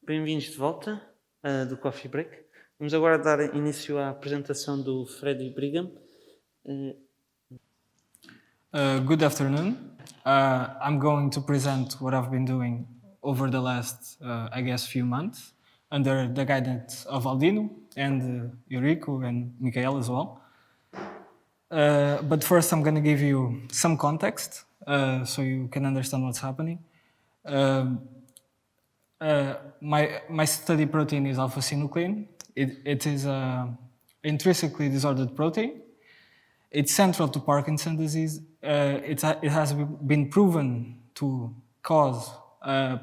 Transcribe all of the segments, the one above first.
Bem-vindos de volta do Coffee Break. Vamos agora dar início à apresentação do Freddy Brigham. Good afternoon. I'm going to present what I've been doing over the last, I guess, few months under the guidance of Aldino and Eurico and Michael as well. But first, I'm going to give you some context so you can understand what's happening. My study protein is alpha-synuclein. It is an intrinsically disordered protein. It's central to Parkinson's disease. It has been proven to cause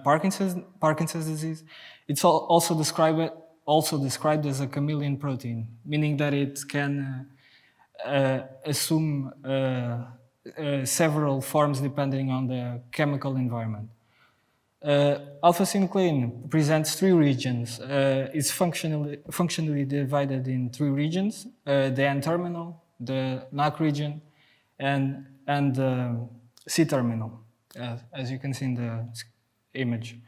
Parkinson's disease. It's also described as a chameleon protein, meaning that it can assume several forms depending on the chemical environment. Alpha-synuclein presents three regions. It's functionally divided in three regions: the N-terminal, the NAC region, and the C-terminal, as you can see in the image.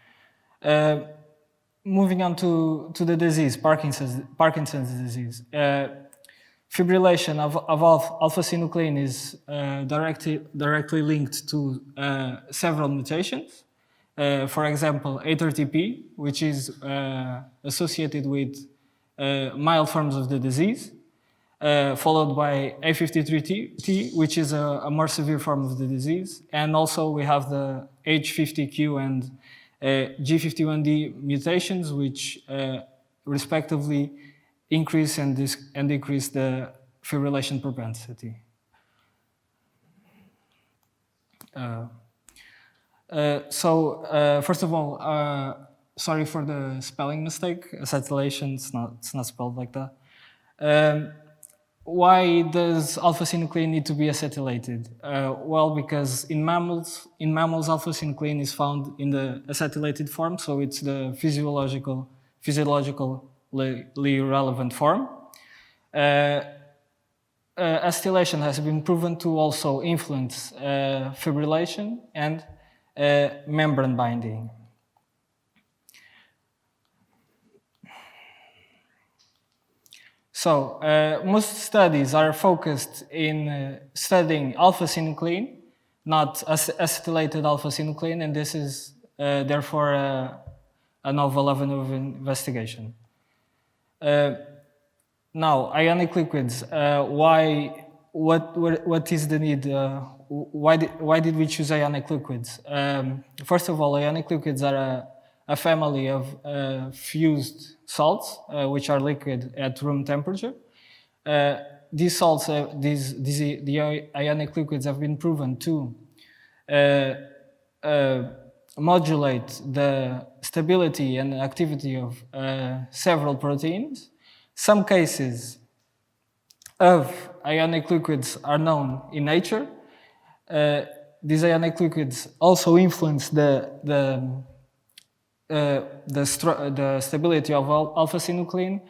Moving on to the disease, Parkinson's disease. Fibrillation of alpha-synuclein is directly linked to several mutations. For example, A30P, which is associated with mild forms of the disease, followed by A53T, which is a more severe form of the disease. And also we have the H50Q and G51D mutations, which respectively increase and decrease the fibrillation propensity. First of all, sorry for the spelling mistake. Acetylation, it's not spelled like that. Why does alpha-synuclein need to be acetylated? Well, because in mammals, alpha-synuclein is found in the acetylated form, so it's the physiologically relevant form. Acetylation has been proven to also influence fibrillation and membrane binding. So most studies are focused in studying alpha-synuclein, not acetylated alpha-synuclein, and this is therefore a novel avenue of investigation. Now, ionic liquids. What is the need? Why did we choose ionic liquids? First of all, ionic liquids are a family of fused salts, which are liquid at room temperature. These salts, the ionic liquids have been proven to modulate the stability and activity of several proteins. Some cases of ionic liquids are known in nature. These ionic liquids also influence the stability of alpha-synuclein,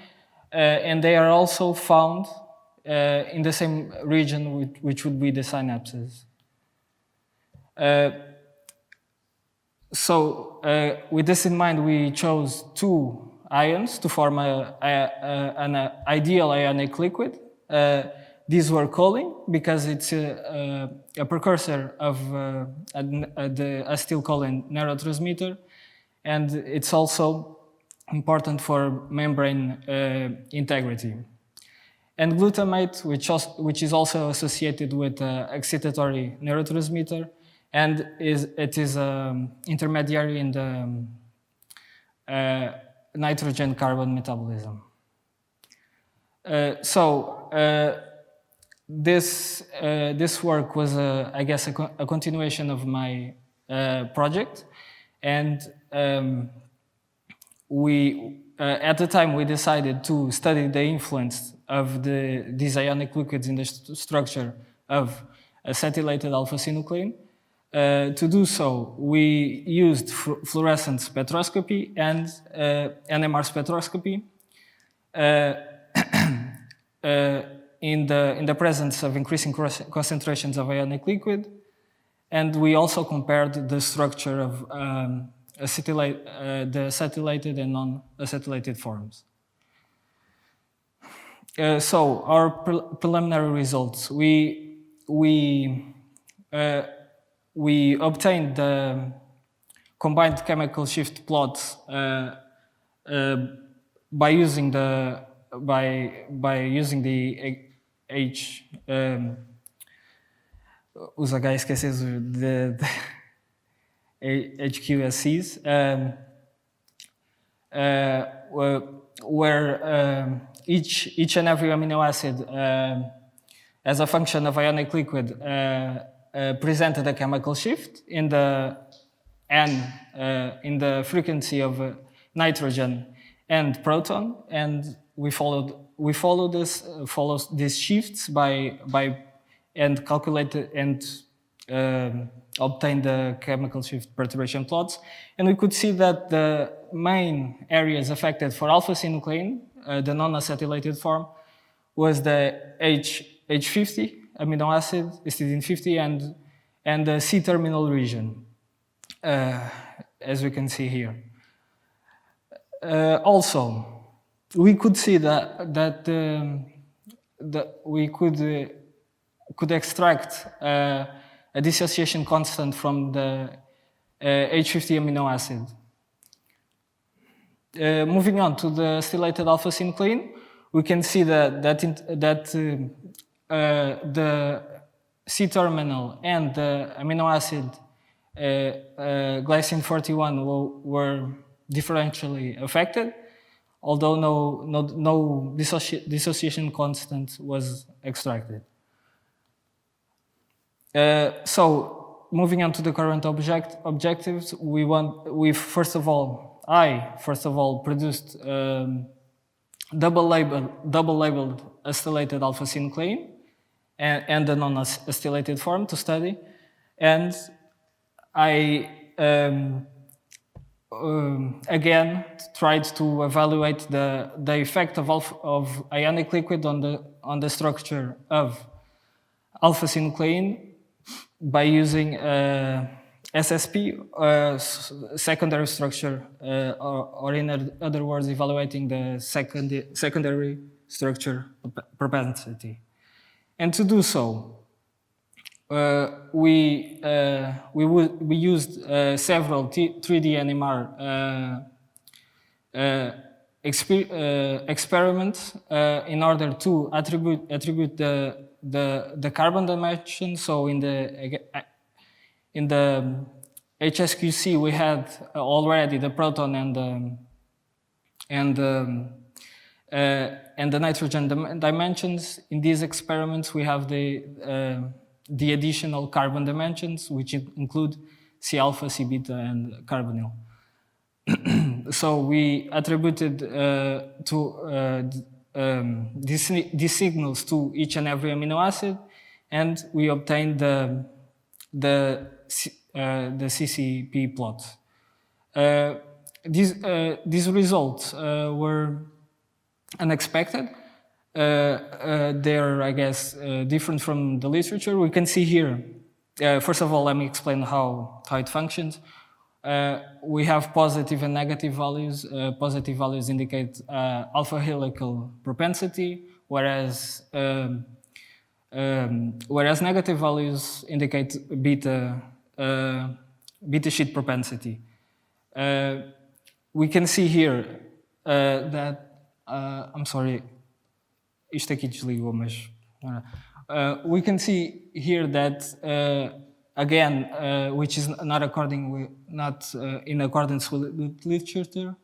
and they are also found in the same region, which would be the synapses. With this in mind, we chose two ions to form an ideal ionic liquid. These were choline, because it's a precursor of the acetylcholine neurotransmitter, and it's also important for membrane integrity. And glutamate, which is also associated with excitatory neurotransmitter, and it is intermediary in the nitrogen-carbon metabolism. This work was, I guess, a continuation of my project, and at the time we decided to study the influence of these ionic liquids in the structure of acetylated alpha-synuclein. To do so, we used fluorescent spectroscopy and NMR spectroscopy in the presence of increasing concentrations of ionic liquid, and we also compared the structure the acetylated and non-acetylated forms. So our preliminary results, we obtained the combined chemical shift plots by using the H. Os HSQs de HQSCs, where each and every amino acid, as a function of ionic liquid, presented a chemical shift in the in the frequency of nitrogen and proton, and we follow these shifts and calculated and obtained the chemical shift perturbation plots, and we could see that the main areas affected for alpha-synuclein, the non-acetylated form, was the H50 amino acid, histidine 50, and the C-terminal region, as we can see here. Also, we could see that we could extract a dissociation constant from the H50 amino acid. Moving on to the acylated alpha-synuclein, we can see that the C-terminal and the amino acid glycine 41 were differentially affected, although no dissociation constant was extracted. So, moving on to the current objectives, I first of all produced double-labeled acylated alpha-synuclein and the non-acylated form to study, and I again tried to evaluate the effect of ionic liquid on the structure of alpha-synuclein by using SSP, secondary structure, or in other words, evaluating the secondary structure propensity. And to do so, we used several 3D NMR experiments in order to attribute the carbon dimension. So in the HSQC we had already the proton and the nitrogen dimensions. In these experiments we have the additional carbon dimensions, which include C alpha, C beta, and carbonyl. So we attributed these signals to each and every amino acid, and we obtained the CCP plots. These results were unexpected. They're, I guess, different from the literature. We can see here, first of all, let me explain how it functions. We have positive and negative values. Positive values indicate alpha helical propensity, whereas negative values indicate beta sheet propensity. We can see here that I'm sorry, isto aqui desligou, mas we can see here that again, which is not in accordance with literature,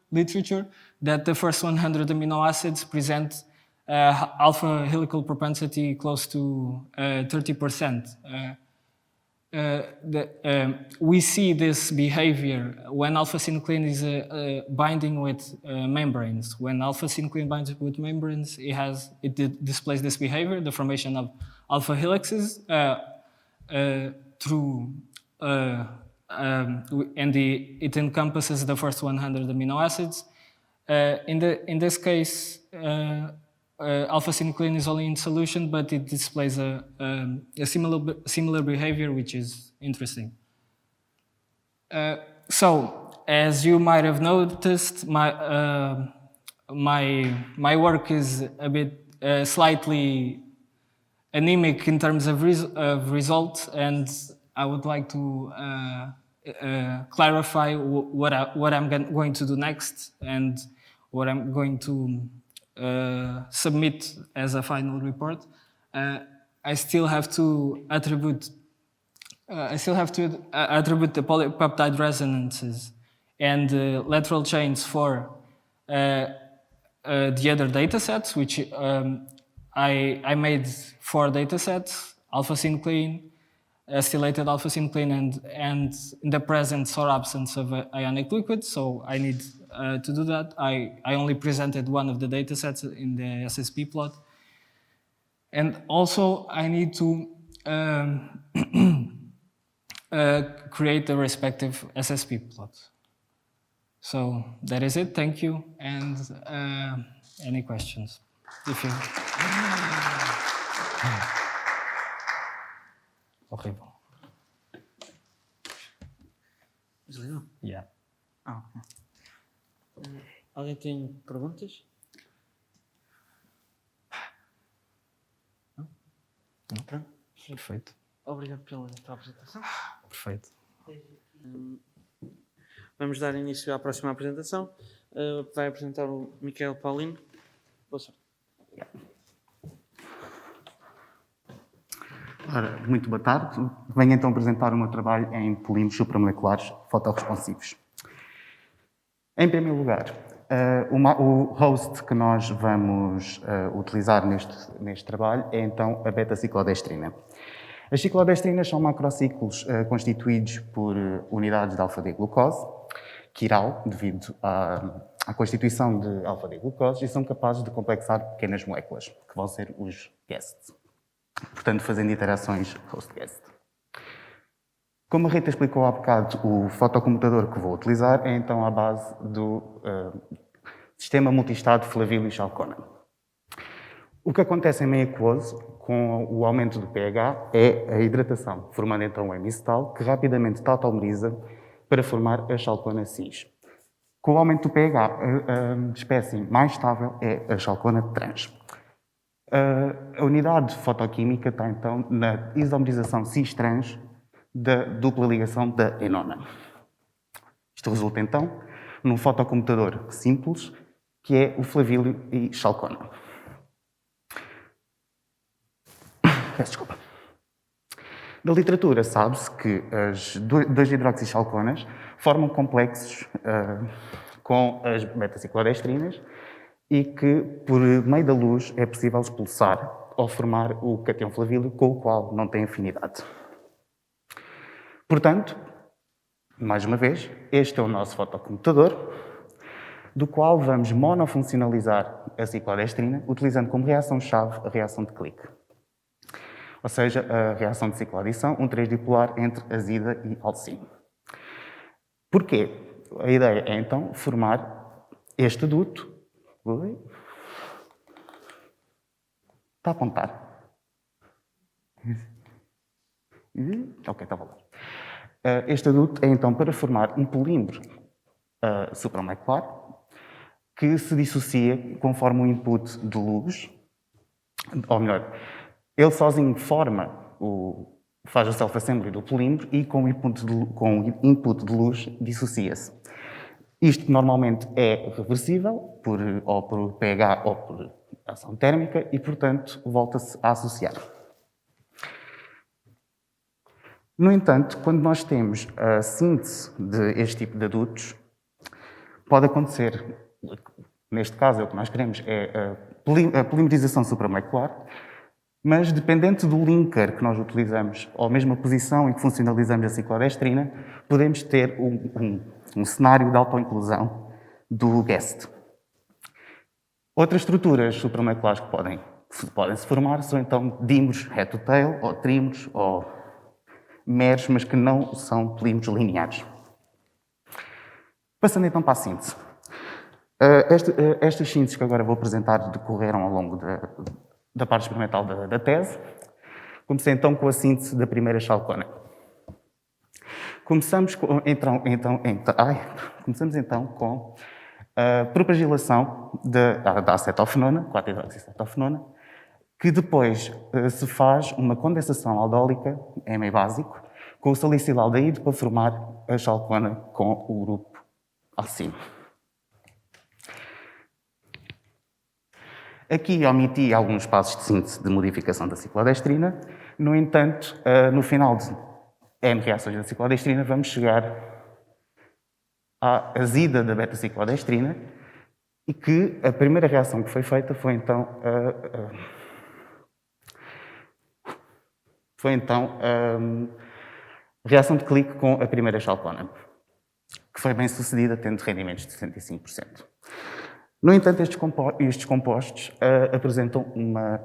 that the first 100 amino acids present alpha helical propensity close to 30%. We see this behavior when alpha-synuclein is binding with membranes. When alpha-synuclein binds with membranes, it displays this behavior, the formation of alpha helixes it encompasses the first 100 amino acids. In this case, alpha-synuclein is only in solution, but it displays a similar behavior, which is interesting. So as you might have noticed, my work is a bit slightly anemic in terms of results, and I would like to clarify what I'm going to do next and what I'm going to submit as a final report. I still have to attribute the polypeptide resonances and lateral chains for the other data sets, which I made 4 data sets: alpha-synuclein, acylated alpha-synuclein, and in the presence or absence of ionic liquid. So I need to do that. I only presented one of the data sets in the SSP plot. And also I need to create the respective SSP plot. So that is it. Thank you. And any questions? If you... Horrível. Desligou? Yeah. Ah, ok. Alguém tem perguntas? Não? Não? Pronto. Perfeito. Obrigado pela tua apresentação. Perfeito. Vamos dar início à próxima apresentação. Vai apresentar o Miquel Paulino. Boa sorte. Ora, muito boa tarde. Venho então apresentar o meu trabalho em polímeros supramoleculares fotorresponsivos. Em primeiro lugar, o host que nós vamos utilizar neste trabalho é então a beta-ciclodestrina. As ciclodestrinas são macrociclos constituídos por unidades de alfa-D-glucose, quiral, devido à constituição de alfa-D-glucose, e são capazes de complexar pequenas moléculas, que vão ser os guests. Portanto, fazendo interações host-guest. Como a Rita explicou há bocado, o fotocomutador que vou utilizar é então à base do sistema multistado Flavillio-Chalcone. O que acontece em meio aquoso, com o aumento do pH, é a hidratação, formando então o hemicetal, que rapidamente tautomeriza para formar a chalcona cis. Com o aumento do pH, a espécie mais estável é a chalcona trans. A unidade fotoquímica está então na isomerização cis-trans da dupla ligação da enona. Isto resulta então num fotocomutador simples, que é o Flavillio e chalcona. Peço desculpa. Da literatura sabe-se que as 2-hidroxichalconas formam complexos com as beta-ciclodestrinas e que, por meio da luz, é possível expulsar ou formar o cátion flavíleo com o qual não tem afinidade. Portanto, mais uma vez, este é o nosso fotocomutador, do qual vamos monofuncionalizar a ciclodestrina, utilizando como reação-chave a reação de clique. Ou seja, a reação de cicloadição, um 3-dipolar entre azida e alcino. Porquê? A ideia é, então, formar este duto. Está a apontar? Ok, está a voltar. Este duto é, então, para formar um polímero supramolecular que se dissocia conforme o input de luz, ou melhor, ele sozinho faz a self-assembly do polímero e com o input de luz dissocia-se. Isto normalmente é reversível, ou por pH ou por ação térmica, e, portanto, volta-se a associar. No entanto, quando nós temos a síntese deste tipo de adutos, pode acontecer, neste caso, o que nós queremos é a polimerização supramolecular, mas, dependente do linker que nós utilizamos, ou mesmo a posição em que funcionalizamos a ciclodestrina, podemos ter um cenário de autoinclusão do guest. Outras estruturas supramoleculares que podem se formar são, então, dímeros head-to-tail, ou trímeros, ou meros, mas que não são polímeros lineares. Passando, então, para a síntese. Estas sínteses que agora vou apresentar decorreram ao longo da parte experimental da tese. Comecei então com a síntese da primeira chalcona. Começamos então com a propagilação da acetofenona, 4-hidroxicetofenona, que depois se faz uma condensação aldólica em meio básico com o salicylaldeído para formar a chalcona com o grupo acima. Aqui omiti alguns passos de síntese de modificação da ciclodestrina. No entanto, no final de N reações da ciclodestrina, vamos chegar à azida da beta-ciclodestrina e que a primeira reação que foi feita foi então a reação de clique com a primeira chalcona, que foi bem sucedida, tendo rendimentos de 65%. No entanto, estes compostos apresentam uma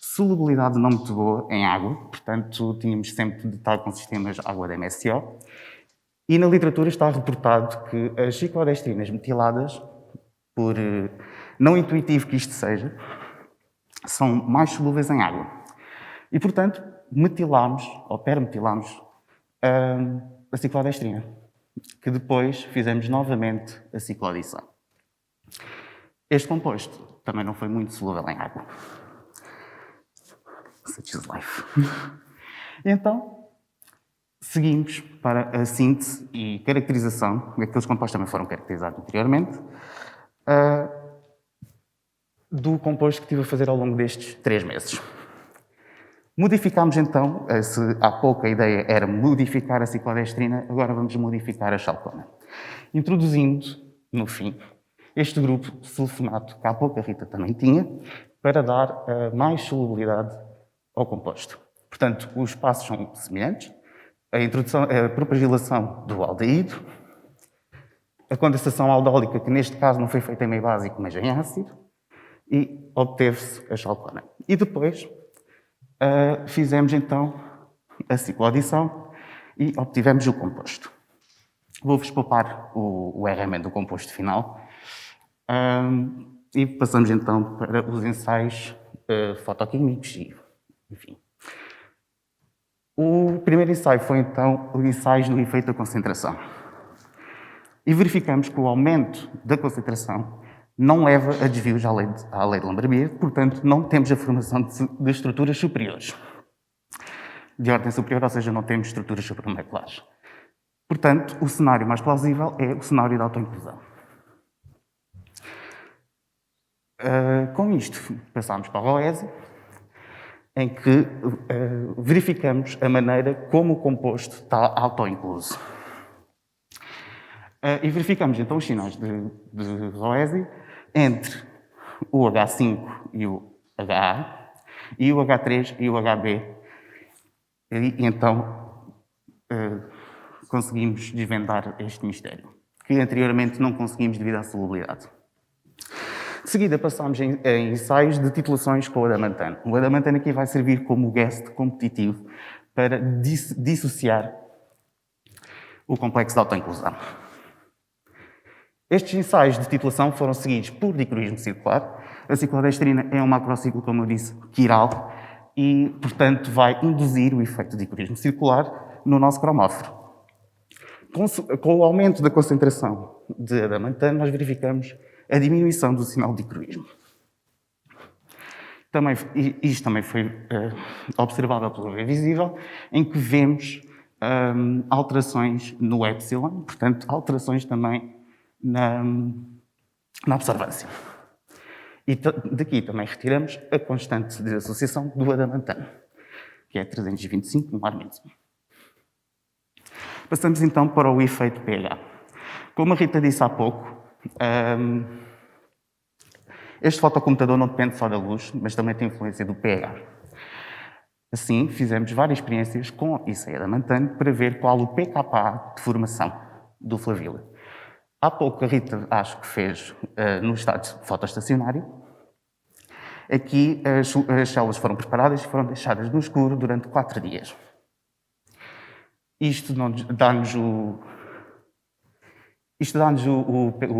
solubilidade não muito boa em água, portanto, tínhamos sempre de estar com sistemas de água de MSO, e na literatura está reportado que as ciclodestrinas metiladas, por não intuitivo que isto seja, são mais solúveis em água. E, portanto, metilamos, ou permetilamos, a ciclodestrina, que depois fizemos novamente a cicloadição. Este composto também não foi muito solúvel em água. Such is life. Então, seguimos para a síntese e caracterização, aqueles compostos também foram caracterizados anteriormente, do composto que estive a fazer ao longo destes 3 meses. Modificámos então, se há pouco a ideia era modificar a ciclodestrina, agora vamos modificar a chalcona. Introduzindo, no fim, este grupo sulfonato, que há pouco a Rita também tinha, para dar mais solubilidade ao composto. Portanto, os passos são semelhantes. A propagilação do aldeído, a condensação aldólica, que neste caso não foi feita em meio básico, mas em ácido, e obteve-se a chalcona. E depois fizemos então a cicloadição e obtivemos o composto. Vou-vos poupar o RMN do composto final e passamos então para os ensaios fotoquímicos e, enfim. O primeiro ensaio foi então o ensaio do efeito da concentração. E verificamos que o aumento da concentração não leva a desvios à lei de Lambert-Beer, portanto, não temos a formação de estruturas superiores. De ordem superior, ou seja, não temos estruturas supramoleculares. Portanto, o cenário mais plausível é o cenário da autoinclusão. Com isto, passámos para a ROESI, em que verificamos a maneira como o composto está autoincluso. E verificamos então os sinais de ROESI entre o H5 e o HA, e o H3 e o HB. E então conseguimos desvendar este mistério, que anteriormente não conseguimos devido à solubilidade. De seguida passámos em ensaios de titulações com o adamantano. O adamantano aqui vai servir como guest competitivo para dissociar o complexo de autoinclusão. Estes ensaios de titulação foram seguidos por dicorismo circular. A ciclodestrina é um macrociclo, como eu disse, quiral, e, portanto, vai induzir o efeito de dicorismo circular no nosso cromóforo. Com o aumento da concentração de adamantano, nós verificamos a diminuição do sinal de dicorismo. Isto também foi observável pelo V visível, em que vemos alterações no epsilon, portanto, alterações também na observância. E daqui também retiramos a constante de associação do adamantano, que é 325 no ar mínimo. Passamos então para o efeito pH. Como a Rita disse há pouco, este fotocomputador não depende só da luz, mas também tem influência do pH. Assim, fizemos várias experiências com e sem adamantano para ver qual o pKa de formação do flavila. Há pouco a Rita acho que fez no estado fotoestacionário. Aqui as células foram preparadas e foram deixadas no escuro durante 4 dias. Isto dá-nos o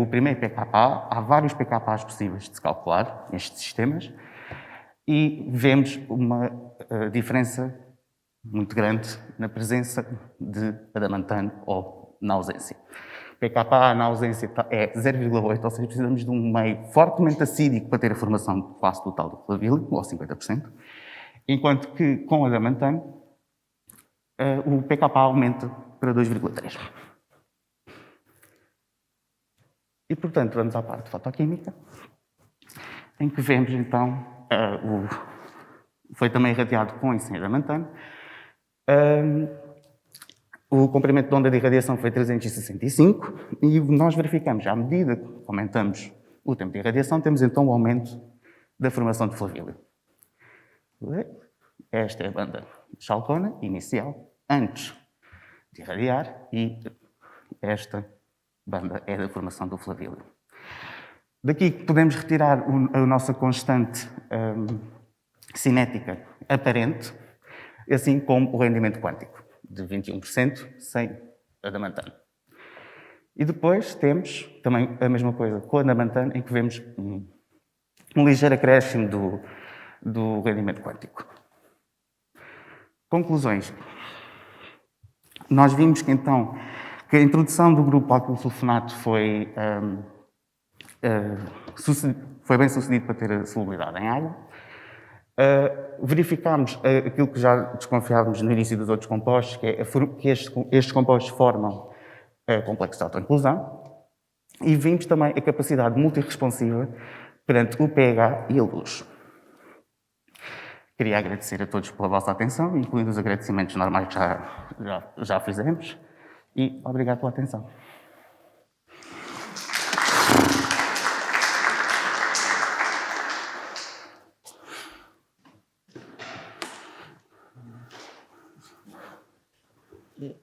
primeiro pKa. Há vários pKas possíveis de se calcular nestes sistemas e vemos uma diferença muito grande na presença de adamantano ou na ausência. pKa na ausência é 0,8, ou seja, precisamos de um meio fortemente acídico para ter a formação quase total do flavíleo, ou 50%, enquanto que com adamantano o pKa aumenta para 2,3. E, portanto, vamos à parte fotoquímica, em que vemos, então, foi também irradiado com e sem adamantano. O comprimento de onda de irradiação foi 365 e nós verificamos, à medida que aumentamos o tempo de irradiação, temos então o aumento da formação de flavíleo. Esta é a banda de chalcona inicial, antes de irradiar, e esta banda é da formação do flavíleo. Daqui podemos retirar a nossa constante cinética aparente, assim como o rendimento quântico, de 21% sem adamantano. E depois temos também a mesma coisa com adamantano, em que vemos um ligeiro acréscimo do rendimento quântico. Conclusões. Nós vimos que então que a introdução do grupo alquilsulfonato foi bem sucedido para ter a solubilidade em água. Verificámos aquilo que já desconfiávamos no início dos outros compostos, que é que estes compostos formam complexos de autoinclusão, e vimos também a capacidade multirresponsiva perante o pH e a luz. Queria agradecer a todos pela vossa atenção, incluindo os agradecimentos normais que já fizemos, e obrigado pela atenção.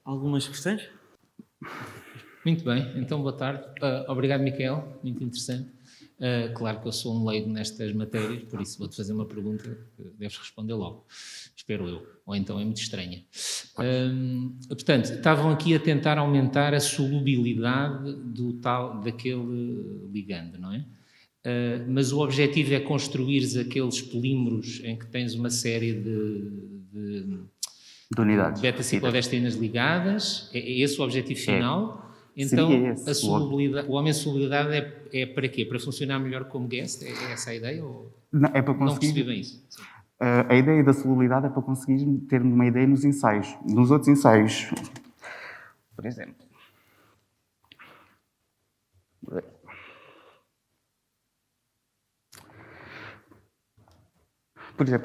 Algumas questões? Muito bem, então boa tarde. Obrigado, Miquel, muito interessante. Claro que eu sou um leigo nestas matérias, por isso vou-te fazer uma pergunta que deves responder logo, espero eu, ou então é muito estranha. Portanto, estavam aqui a tentar aumentar a solubilidade daquele ligando, não é? Mas o objetivo é construires aqueles polímeros em que tens uma série de unidades. Beta-ciclodextrinas ligadas, é esse o objetivo final? Então, o aumento de solubilidade é para quê? Para funcionar melhor como guest? É essa a ideia? Ou não, é para conseguir, não percebi bem isso. A ideia da solubilidade é para conseguir ter uma ideia nos ensaios. Nos outros ensaios, por exemplo,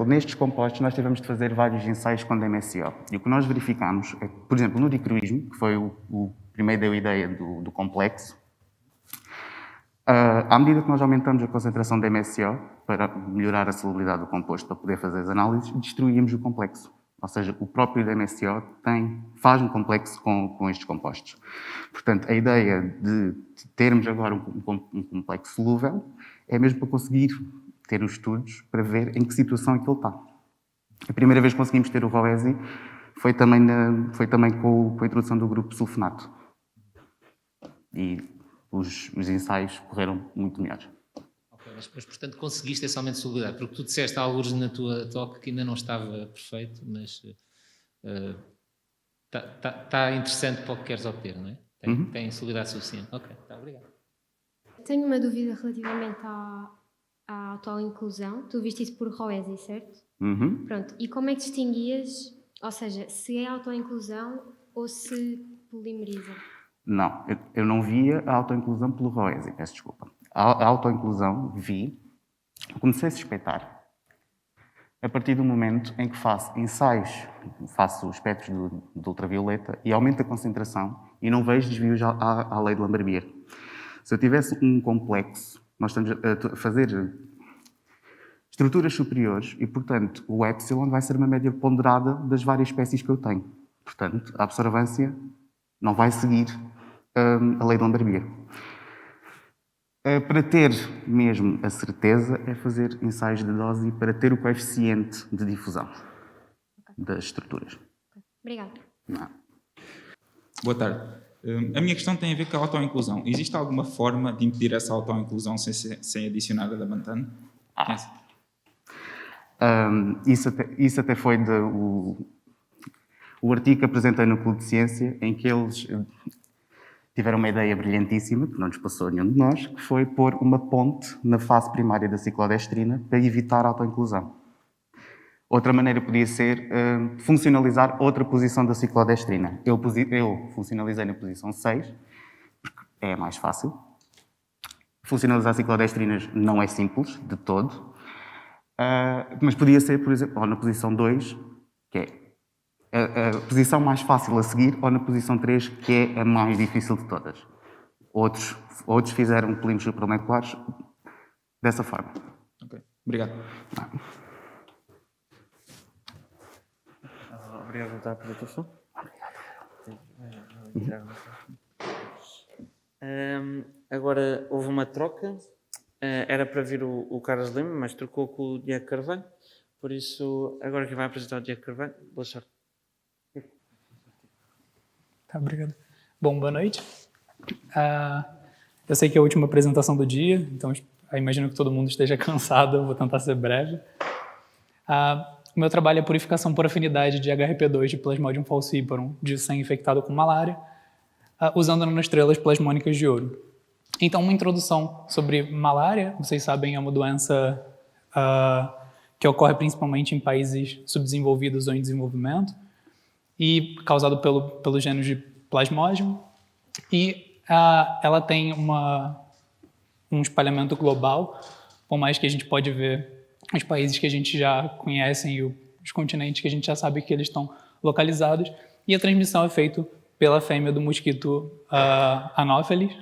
nestes compostos nós tivemos de fazer vários ensaios com DMSO. E o que nós verificamos é que, por exemplo, no dicroísmo, que foi o primeiro deu a ideia do complexo, à medida que nós aumentamos a concentração de DMSO para melhorar a solubilidade do composto, para poder fazer as análises, destruímos o complexo. Ou seja, o próprio DMSO faz um complexo com estes compostos. Portanto, a ideia de termos agora um complexo solúvel é mesmo para conseguir ter os estudos para ver em que situação é que ele está. A primeira vez que conseguimos ter o ROESI foi também com a introdução do grupo sulfonato. E os ensaios correram muito melhores. Okay, mas, portanto, conseguiste esse aumento de solubilidade, porque tu disseste alguns na tua talk que ainda não estava perfeito, mas está interessante para o que queres obter, não é? Tem solubilidade suficiente. Ok, tá, obrigado. Tenho uma dúvida relativamente à autoinclusão. Tu viste isso por ROESI, certo? Pronto. E como é que distinguias, ou seja, se é autoinclusão ou se polimeriza? Não, eu não via a autoinclusão pelo ROESI, peço desculpa. A autoinclusão comecei a suspeitar a partir do momento em que faço ensaios, faço espectros de ultravioleta e aumento a concentração e não vejo desvios à lei de Lamberbier. Se eu tivesse um complexo, nós estamos a fazer estruturas superiores e, portanto, o epsilon vai ser uma média ponderada das várias espécies que eu tenho. Portanto, a absorvância não vai seguir a lei de Lamberbier. Para ter mesmo a certeza, é fazer ensaios de dose para ter o coeficiente de difusão das estruturas. Obrigada. Não. Boa tarde. A minha questão tem a ver com a autoinclusão. Existe alguma forma de impedir essa autoinclusão sem adicionar adamantano? Isso até foi o artigo que apresentei no Clube de Ciência, em que eles tiveram uma ideia brilhantíssima, que não nos passou a nenhum de nós, que foi pôr uma ponte na fase primária da ciclodestrina para evitar a autoinclusão. Outra maneira podia ser funcionalizar outra posição da ciclodestrina. Eu funcionalizei na posição 6, porque é a mais fácil. Funcionalizar ciclodestrinas não é simples, de todo. Mas podia ser, por exemplo, ou na posição 2, que é a posição mais fácil a seguir, ou na posição 3, que é a mais difícil de todas. Outros fizeram polímeros supramoleculares dessa forma. Ok, obrigado. Obrigado pela apresentação. Agora, houve uma troca. Era para vir o Carlos Lima, mas trocou com o Diego Carvalho. Por isso, agora quem vai apresentar o Diego Carvalho. Boa sorte. Tá, obrigado. Bom, boa noite. Eu sei que é a última apresentação do dia, então imagino que todo mundo esteja cansado, eu vou tentar ser breve. O meu trabalho é purificação por afinidade de HRP2 de Plasmodium falciparum de sangue infectado com malária, usando nanoestrelas plasmônicas de ouro. Então, uma introdução sobre malária. Vocês sabem, é uma doença que ocorre principalmente em países subdesenvolvidos ou em desenvolvimento e causado pelo gênero de Plasmodium. E ela tem um espalhamento global, por mais que a gente pode ver os países que a gente já conhece e os continentes que a gente já sabe que eles estão localizados. E a transmissão é feita pela fêmea do mosquito Anopheles.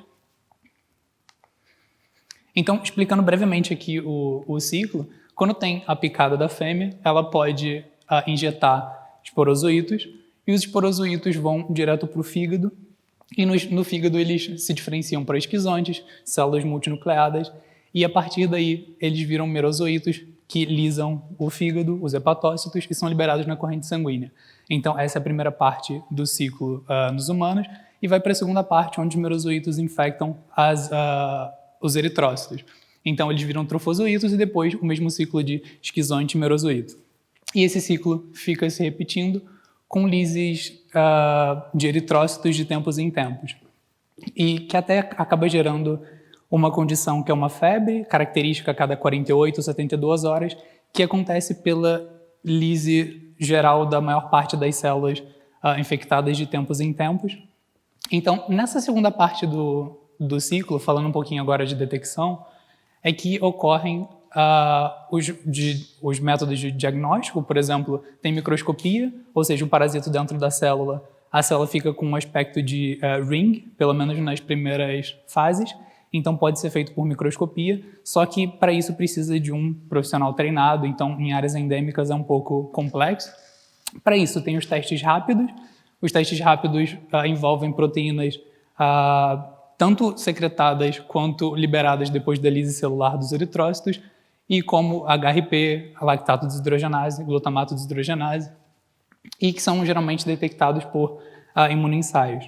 Então, explicando brevemente aqui o ciclo, quando tem a picada da fêmea, ela pode injetar esporozoítos, e os esporozoítos vão direto para o fígado, e no fígado eles se diferenciam para esquizontes, células multinucleadas, e a partir daí eles viram merozoítos que lisam o fígado, os hepatócitos, e são liberados na corrente sanguínea. Então, essa é a primeira parte do ciclo nos humanos, e vai para a segunda parte, onde os merozoítos infectam os eritrócitos. Então, eles viram trofozoítos e depois o mesmo ciclo de esquizonte e merozoíto. E esse ciclo fica se repetindo com lises de eritrócitos de tempos em tempos. E que até acaba gerando uma condição que é uma febre, característica a cada 48 ou 72 horas, que acontece pela lise geral da maior parte das células infectadas de tempos em tempos. Então, nessa segunda parte do ciclo, falando um pouquinho agora de detecção, é que ocorrem os métodos de diagnóstico. Por exemplo, tem microscopia, ou seja, o parasito dentro da célula, a célula fica com um aspecto de ring, pelo menos nas primeiras fases, então pode ser feito por microscopia, só que para isso precisa de um profissional treinado, então em áreas endêmicas é um pouco complexo. Para isso tem os testes rápidos. Os testes rápidos envolvem proteínas tanto secretadas quanto liberadas depois da lise celular dos eritrócitos, e como HRP, lactato desidrogenase, glutamato desidrogenase, e que são geralmente detectados por imunoensaios.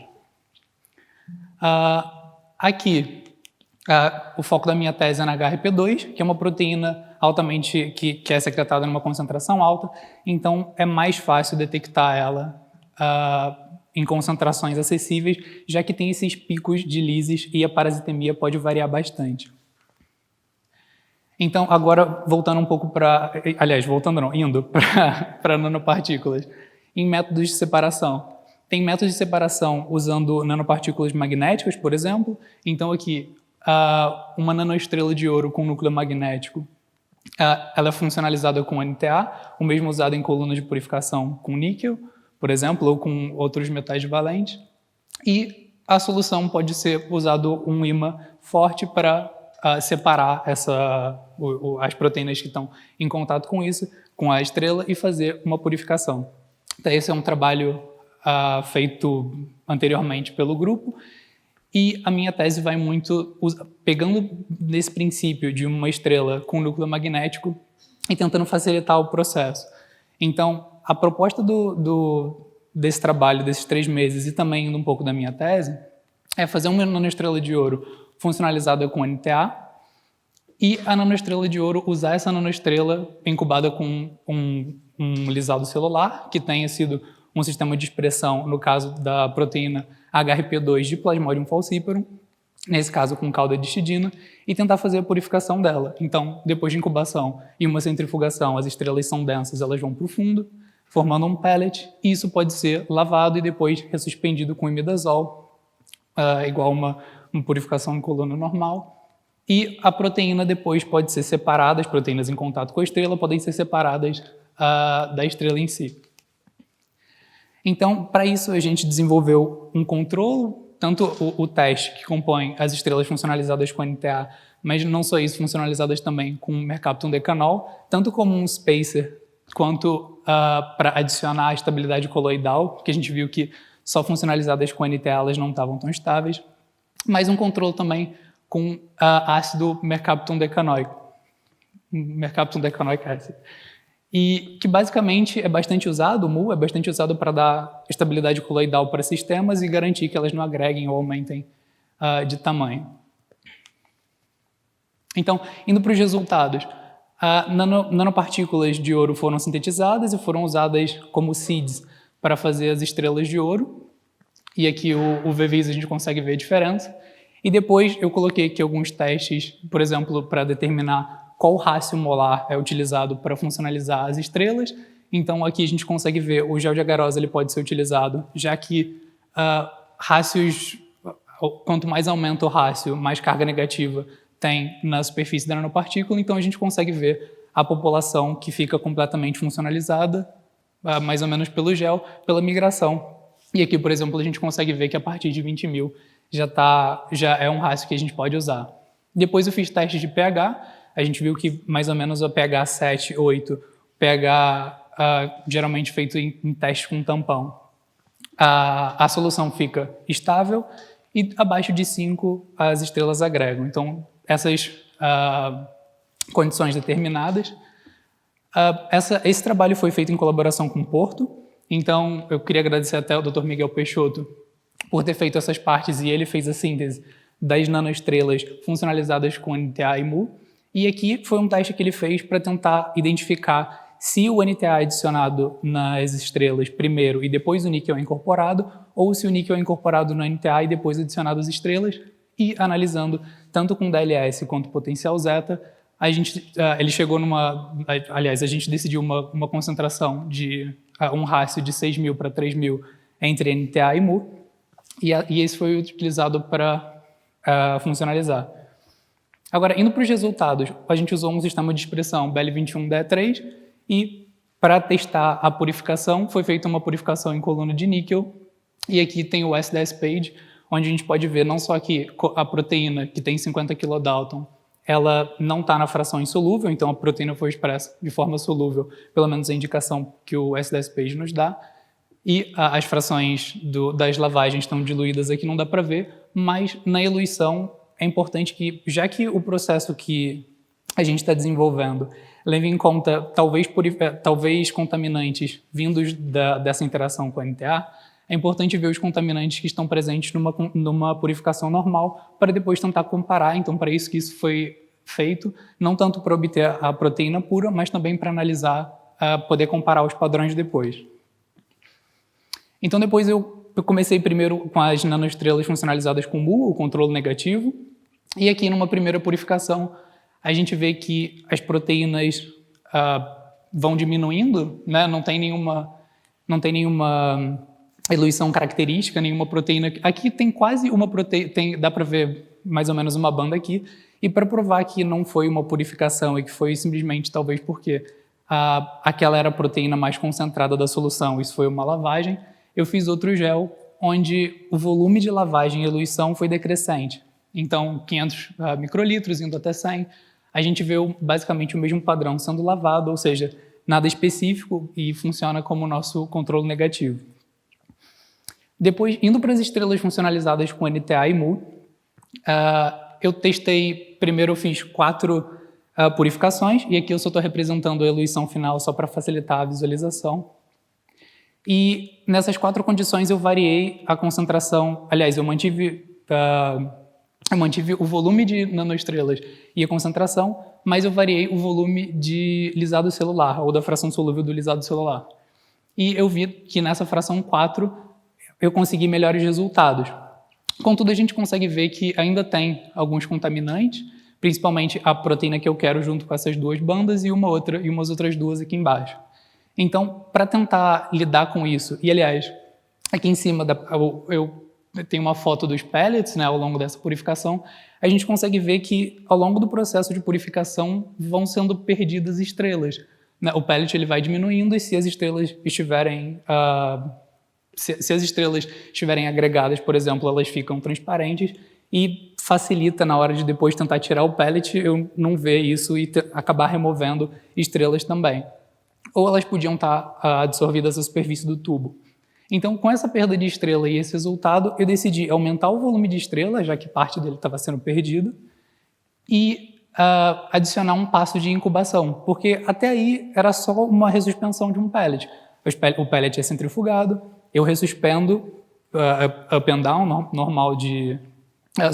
Aqui, o foco da minha tese é na HRP2, que é uma proteína altamente que é secretada numa concentração alta, então é mais fácil detectar ela em concentrações acessíveis, já que tem esses picos de lises e a parasitemia pode variar bastante. Então, agora, voltando um pouco para... Aliás, indo para nanopartículas. Em métodos de separação. Tem métodos de separação usando nanopartículas magnéticas, por exemplo. Então, aqui, uma nanoestrela de ouro com núcleo magnético, ela é funcionalizada com NTA, o mesmo usado em colunas de purificação com níquel, por exemplo, ou com outros metais valentes. E a solução pode ser usado um ímã forte para separar as proteínas que estão em contato com isso, com a estrela, e fazer uma purificação. Então, esse é um trabalho feito anteriormente pelo grupo, e a minha tese vai muito pegando nesse princípio de uma estrela com núcleo magnético e tentando facilitar o processo. Então, a proposta desse trabalho, desses 3 meses, e também indo um pouco da minha tese, é fazer uma nanoestrela de ouro funcionalizada com NTA, e a nanoestrela de ouro usar essa nanoestrela incubada com um lisado celular, que tenha sido um sistema de expressão, no caso da proteína HRP2 de Plasmodium falciparum, nesse caso com cauda de histidina, e tentar fazer a purificação dela. Então, depois de incubação e uma centrifugação, as estrelas são densas, elas vão para o fundo, formando um pellet, e isso pode ser lavado e depois ressuspendido com imidazol, igual uma purificação em coluna normal. E a proteína depois pode ser separada, as proteínas em contato com a estrela podem ser separadas da estrela em si. Então, para isso, a gente desenvolveu um controle, tanto o teste que compõe as estrelas funcionalizadas com NTA, mas não só isso, funcionalizadas também com mercaptan decanol, tanto como um spacer, quanto para adicionar a estabilidade coloidal, que a gente viu que só funcionalizadas com NTA elas não estavam tão estáveis, mas um controle também com ácido mercaptan decanoic acid. E que basicamente é bastante usado, o MU é bastante usado para dar estabilidade coloidal para sistemas e garantir que elas não agreguem ou aumentem de tamanho. Então, indo para os resultados, nanopartículas de ouro foram sintetizadas e foram usadas como seeds para fazer as estrelas de ouro. E aqui o VVIS a gente consegue ver a diferença. E depois eu coloquei aqui alguns testes, por exemplo, para determinar qual rácio molar é utilizado para funcionalizar as estrelas. Então aqui a gente consegue ver o gel de agarose ele pode ser utilizado, já que rácios, quanto mais aumenta o rácio, mais carga negativa tem na superfície da nanopartícula, então a gente consegue ver a população que fica completamente funcionalizada, mais ou menos pelo gel, pela migração. E aqui, por exemplo, a gente consegue ver que a partir de 20.000 já é um rácio que a gente pode usar. Depois eu fiz testes de pH, a gente viu que mais ou menos o pH 7, 8, pH geralmente feito em testes com tampão, a solução fica estável e abaixo de 5 as estrelas agregam. Então, essas condições determinadas. Esse trabalho foi feito em colaboração com o Porto, então eu queria agradecer até ao Dr. Miguel Peixoto por ter feito essas partes e ele fez a síntese das nanoestrelas funcionalizadas com NTA e MU. E aqui foi um teste que ele fez para tentar identificar se o NTA é adicionado nas estrelas primeiro e depois o níquel é incorporado, ou se o níquel é incorporado no NTA e depois adicionado às estrelas, e analisando tanto com DLS quanto potencial zeta, ele chegou aliás, a gente decidiu uma concentração de um rácio de 6.000 para 3.000 entre NTA e MU, e esse foi utilizado para funcionalizar. Agora, indo para os resultados, a gente usou um sistema de expressão BL21DE3 e para testar a purificação, foi feita uma purificação em coluna de níquel, e aqui tem o SDS page, onde a gente pode ver não só que a proteína, que tem 50 kilodalton, ela não está na fração insolúvel, então a proteína foi expressa de forma solúvel, pelo menos a indicação que o SDS page nos dá, e as frações das lavagens estão diluídas aqui, não dá para ver, mas na eluição é importante que, já que o processo que a gente está desenvolvendo leve em conta talvez contaminantes vindos dessa interação com a NTA, é importante ver os contaminantes que estão presentes numa purificação normal para depois tentar comparar. Então, para isso que isso foi feito, não tanto para obter a proteína pura, mas também para analisar, poder comparar os padrões depois. Então, depois eu comecei primeiro com as nanoestrelas funcionalizadas com MU, o controle negativo, e aqui numa primeira purificação a gente vê que as proteínas vão diminuindo, né? Não tem nenhuma eluição característica, nenhuma proteína. Aqui tem quase uma proteína, dá para ver mais ou menos uma banda aqui, e para provar que não foi uma purificação e que foi simplesmente talvez porque aquela era a proteína mais concentrada da solução, isso foi uma lavagem, eu fiz outro gel onde o volume de lavagem e eluição foi decrescente. Então, 500 microlitros indo até 100, a gente vê basicamente o mesmo padrão sendo lavado, ou seja, nada específico e funciona como o nosso controle negativo. Depois, indo para as estrelas funcionalizadas com NTA e MU, eu testei, primeiro eu fiz 4 purificações, e aqui eu só estou representando a eluição final só para facilitar a visualização. E nessas 4 condições eu variei a concentração, aliás, eu mantive o volume de nanoestrelas e a concentração, mas eu variei o volume de lisado celular, ou da fração solúvel do lisado celular. e eu vi que nessa fração 4 eu consegui melhores resultados. Contudo, a gente consegue ver que ainda tem alguns contaminantes, principalmente a proteína que eu quero junto com essas duas bandas e umas outras duas aqui embaixo. Então, para tentar lidar com isso, e aliás, aqui em cima eu tenho uma foto dos pellets, né, ao longo dessa purificação, a gente consegue ver que ao longo do processo de purificação vão sendo perdidas estrelas, né? O pellet ele vai diminuindo e se as estrelas estiverem se as estrelas estiverem agregadas, por exemplo, elas ficam transparentes e facilita na hora de depois tentar tirar o pellet eu não ver isso e acabar removendo estrelas também. Ou elas podiam estar absorvidas à superfície do tubo. Então, com essa perda de estrela e esse resultado, eu decidi aumentar o volume de estrela, já que parte dele estava sendo perdido, e adicionar um passo de incubação, porque até aí era só uma ressuspensão de um pellet. O pellet é centrifugado, eu ressuspendo up and down, normal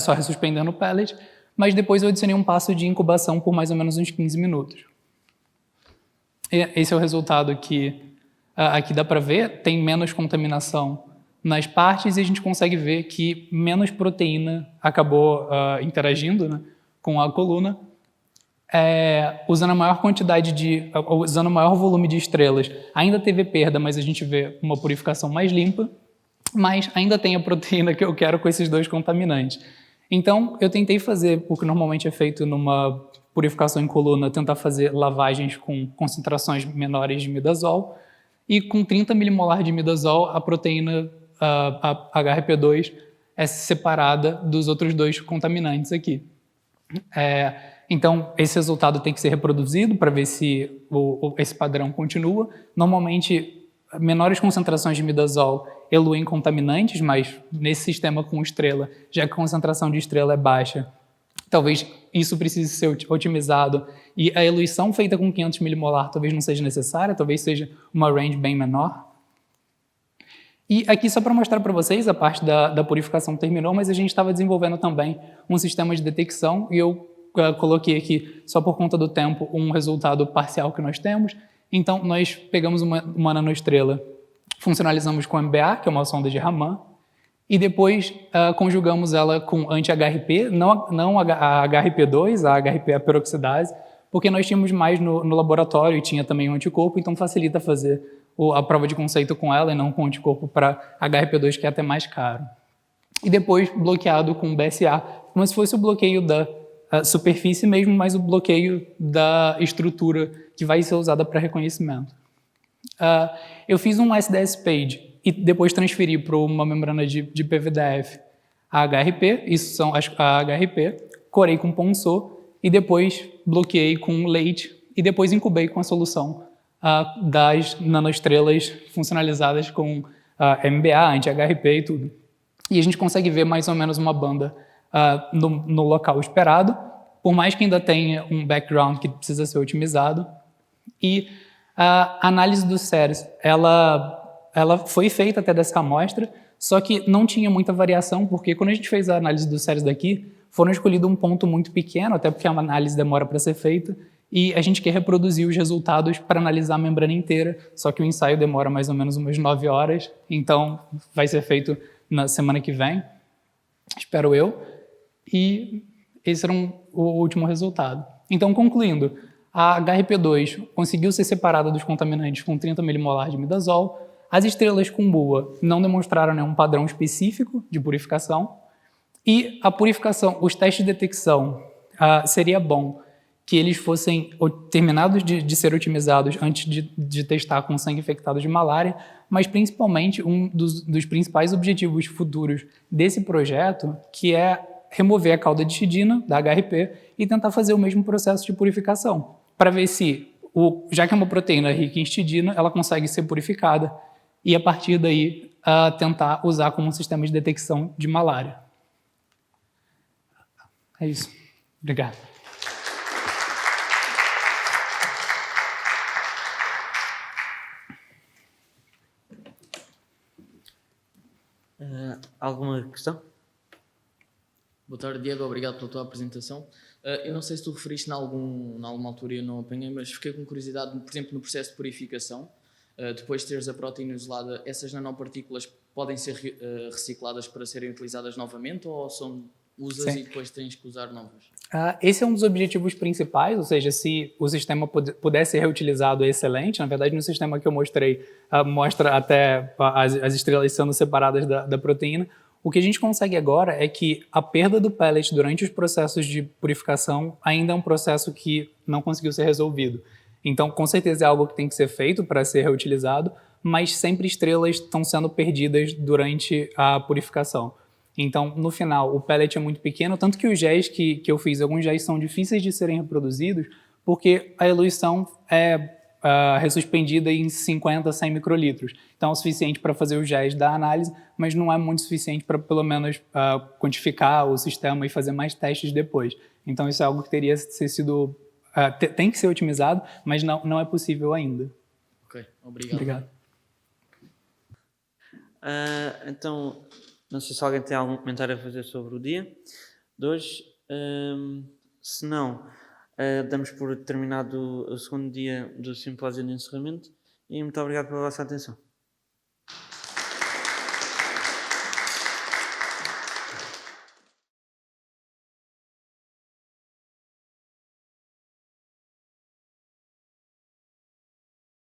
só ressuspendendo o pellet, mas depois eu adicionei um passo de incubação por mais ou menos uns 15 minutos. Esse é o resultado que aqui dá para ver, tem menos contaminação nas partes e a gente consegue ver que menos proteína acabou interagindo, né, com a coluna, usando a maior usando o maior volume de estrelas. Ainda teve perda, mas a gente vê uma purificação mais limpa, mas ainda tem a proteína que eu quero com esses dois contaminantes. Então, eu tentei fazer o que normalmente é feito numa purificação em coluna, tentar fazer lavagens com concentrações menores de imidazol, e com 30 milimolar de imidazol, a proteína a HRP2 é separada dos outros dois contaminantes aqui. Então, esse resultado tem que ser reproduzido para ver se esse padrão continua. Normalmente, menores concentrações de imidazol eluem contaminantes, mas nesse sistema com estrela, já que a concentração de estrela é baixa, talvez isso precise ser otimizado e a eluição feita com 500 milimolar talvez não seja necessária, talvez seja uma range bem menor. E aqui só para mostrar para vocês, a parte da purificação terminou, mas a gente estava desenvolvendo também um sistema de detecção e eu coloquei aqui, só por conta do tempo, um resultado parcial que nós temos. Então, nós pegamos uma nanoestrela, funcionalizamos com MBA, que é uma sonda de Raman, e depois conjugamos ela com anti-HRP, não a HRP2, a HRP peroxidase, porque nós tínhamos mais no laboratório e tinha também um anticorpo, então facilita fazer a prova de conceito com ela e não com anticorpo para HRP2, que é até mais caro. E depois bloqueado com BSA, como se fosse o bloqueio da superfície mesmo, mas o bloqueio da estrutura que vai ser usada para reconhecimento. Eu fiz um SDS page e depois transferi para uma membrana de PVDF a HRP, isso são a HRP, corei com Ponceau e depois bloqueei com leite e depois incubei com a solução das nanoestrelas funcionalizadas com MBA, anti-HRP e tudo. E a gente consegue ver mais ou menos uma banda no local esperado, por mais que ainda tenha um background que precisa ser otimizado. E a análise dos séries, ela foi feita até dessa amostra, só que não tinha muita variação, porque quando a gente fez a análise dos séries daqui, foram escolhido um ponto muito pequeno, até porque a análise demora para ser feita, e a gente quer reproduzir os resultados para analisar a membrana inteira, só que o ensaio demora mais ou menos umas 9 horas, então vai ser feito na semana que vem, espero eu, e esse era o último resultado. Então, concluindo, a HRP2 conseguiu ser separada dos contaminantes com 30 milimolar de imidazol, as estrelas com BUA não demonstraram nenhum padrão específico de purificação, e a purificação, os testes de detecção, seria bom que eles fossem terminados de ser otimizados antes de testar com sangue infectado de malária, mas principalmente um dos principais objetivos futuros desse projeto, que é remover a cauda de histidina da HRP e tentar fazer o mesmo processo de purificação, para ver se, já que é uma proteína rica em histidina, ela consegue ser purificada e, a partir daí, tentar usar como um sistema de detecção de malária. É isso. Obrigado. Alguma questão? Boa tarde, Diego. Obrigado pela tua apresentação. Eu não sei se tu referiste em alguma altura, eu não apanhei, mas fiquei com curiosidade, por exemplo, no processo de purificação. depois de teres a proteína isolada, essas nanopartículas podem ser recicladas para serem utilizadas novamente ou usas Sim. e depois tens que usar novas? Esse é um dos objetivos principais, ou seja, se o sistema puder ser reutilizado, é excelente. Na verdade, no sistema que eu mostrei, mostra até as estrelas sendo separadas da proteína. O que a gente consegue agora é que a perda do pellet durante os processos de purificação ainda é um processo que não conseguiu ser resolvido. Então, com certeza é algo que tem que ser feito para ser reutilizado, mas sempre estrelas estão sendo perdidas durante a purificação. Então, no final, o pellet é muito pequeno, tanto que os géis que eu fiz, alguns géis são difíceis de serem reproduzidos, porque a eluição é ressuspendida em 50, 100 microlitros. Então, é o suficiente para fazer os géis da análise, mas não é muito suficiente para, pelo menos, quantificar o sistema e fazer mais testes depois. Então, isso é algo que teria sido... tem que ser otimizado, mas não é possível ainda. Ok, obrigado. Obrigado. Então, não sei se alguém tem algum comentário a fazer sobre o dia de hoje. Se não, damos por terminado o segundo dia do simpósio de encerramento e muito obrigado pela vossa atenção.